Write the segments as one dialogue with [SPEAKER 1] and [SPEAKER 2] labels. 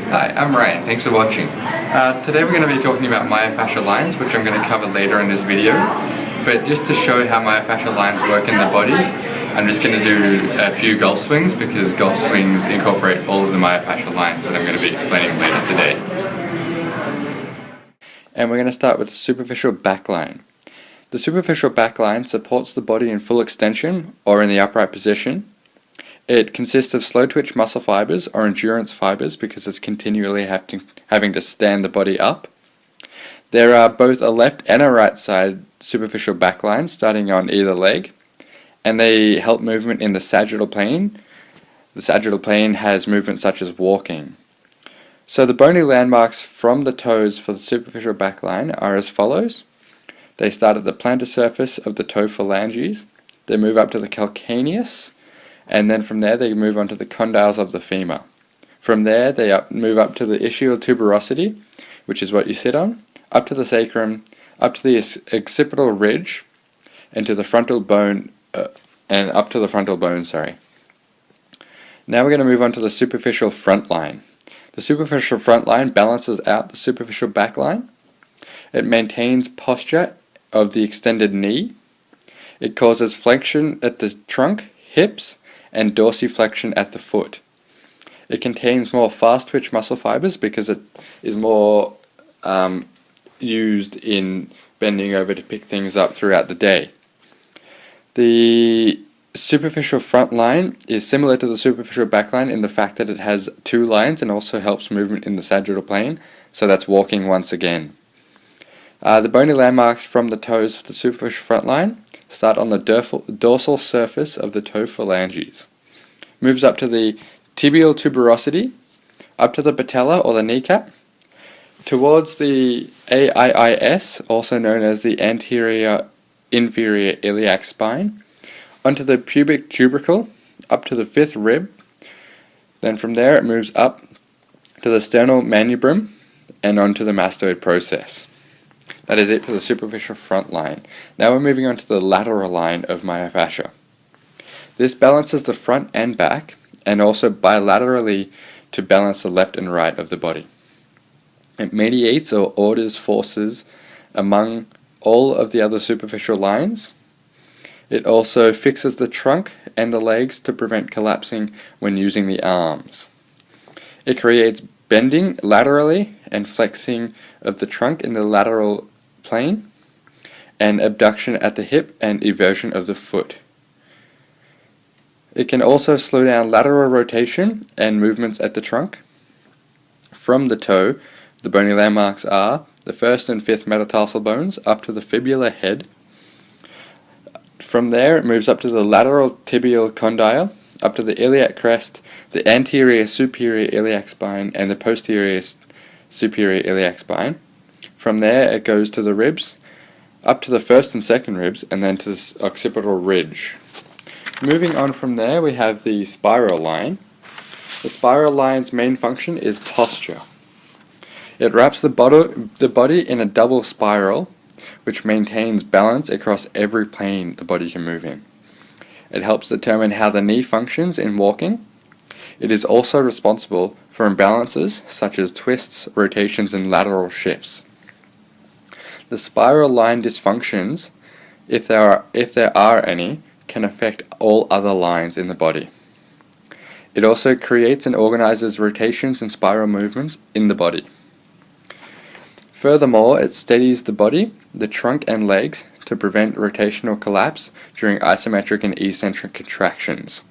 [SPEAKER 1] Hi, I'm Ryan. Thanks for watching. Today we're going to be talking about myofascial lines, which I'm going to cover later in this video. But just to show how myofascial lines work in the body, I'm just going to do a few golf swings because golf swings incorporate all of the myofascial lines that I'm going to be explaining later today. And we're going to start with the superficial back line. The superficial back line supports the body in full extension or in the upright position. It consists of slow twitch muscle fibers or endurance fibers because it's continually having to stand the body up. There are both a left and a right side superficial back line starting on either leg, and they help movement in the sagittal plane. The sagittal plane has movement such as walking. So the bony landmarks from the toes for the superficial back line are as follows. They start at the plantar surface of the toe phalanges, they move up to the calcaneus, and then from there they move on to the condyles of the femur. From there they move up to the ischial tuberosity, which is what you sit on, up to the sacrum, up to the occipital ridge, and to the frontal bone, and up to the frontal bone, Now we're going to move on to the superficial front line. The superficial front line balances out the superficial back line. It maintains posture of the extended knee. It causes flexion at the trunk, hips, and dorsiflexion at the foot. It contains more fast twitch muscle fibers because it is more used in bending over to pick things up throughout the day. The superficial front line is similar to the superficial back line in the fact that it has two lines and also helps movement in the sagittal plane, so that's walking once again. The bony landmarks from the toes for the superficial front line start on the dorsal surface of the toe phalanges. Moves up to the tibial tuberosity, up to the patella or the kneecap, towards the AIIS, also known as the anterior inferior iliac spine, onto the pubic tubercle, up to the fifth rib. Then from there it moves up to the sternal manubrium and onto the mastoid process. That is it for the superficial front line. Now we're moving on to the lateral line of myofascia. This balances the front and back, and also bilaterally to balance the left and right of the body. It mediates or orders forces among all of the other superficial lines. It also fixes the trunk and the legs to prevent collapsing when using the arms. It creates bending laterally and flexing of the trunk in the lateral plane, and abduction at the hip and eversion of the foot. It can also slow down lateral rotation and movements at the trunk. From the toe, the bony landmarks are the first and fifth metatarsal bones up to the fibular head. From there it moves up to the lateral tibial condyle, up to the iliac crest, the anterior superior iliac spine, and the posterior superior iliac spine. From there it goes to the ribs, up to the first and second ribs, and then to the occipital ridge. Moving on from there we have the spiral line. The spiral line's main function is posture. It wraps the body in a double spiral, which maintains balance across every plane the body can move in. It helps determine how the knee functions in walking. It is also responsible for imbalances such as twists, rotations, and lateral shifts. The spiral line dysfunctions, if there are any, can affect all other lines in the body. It also creates and organizes rotations and spiral movements in the body. Furthermore, it steadies the body, the trunk and legs to prevent rotational collapse during isometric and eccentric contractions.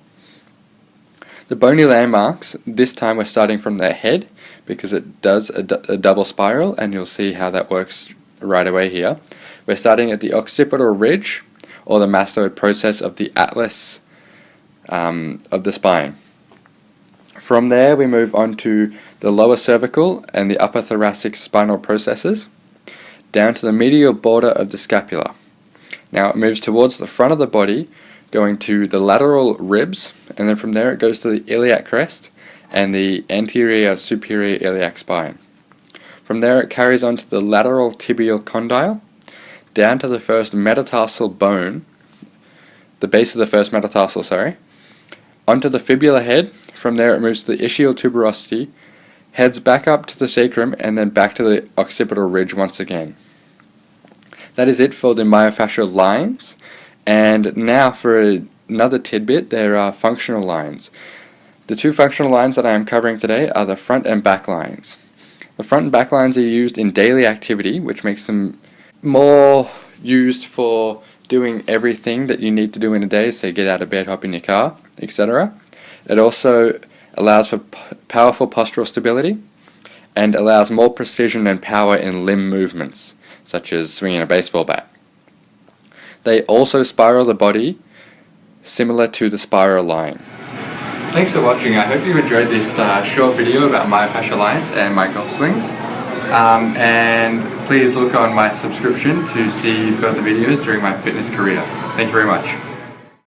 [SPEAKER 1] The bony landmarks, this time we're starting from the head because it does a double spiral, and you'll see how that works right away here. We're starting at the occipital ridge, or the mastoid process of the atlas of the spine. From there we move on to the lower cervical and the upper thoracic spinal processes, down to the medial border of the scapula. Now it moves towards the front of the body, going to the lateral ribs, and then from there it goes to the iliac crest and the anterior superior iliac spine. From there it carries on to the lateral tibial condyle, down to the first metatarsal bone, the base of the first metatarsal, onto the fibular head. From there it moves to the ischial tuberosity, heads back up to the sacrum and then back to the occipital ridge once again. That is it for the myofascial lines. And now for another tidbit, there are functional lines. The two functional lines that I am covering today are the front and back lines. The front and back lines are used in daily activity, which makes them more used for doing everything that you need to do in a day, say get out of bed, hop in your car, etc. It also allows for powerful postural stability and allows more precision and power in limb movements, such as swinging a baseball bat. They also spiral the body, similar to the spiral line. Thanks for watching. I hope you enjoyed this short video about myofascial lines and my golf swings. And please look on my subscription to see further videos during my fitness career. Thank you very much.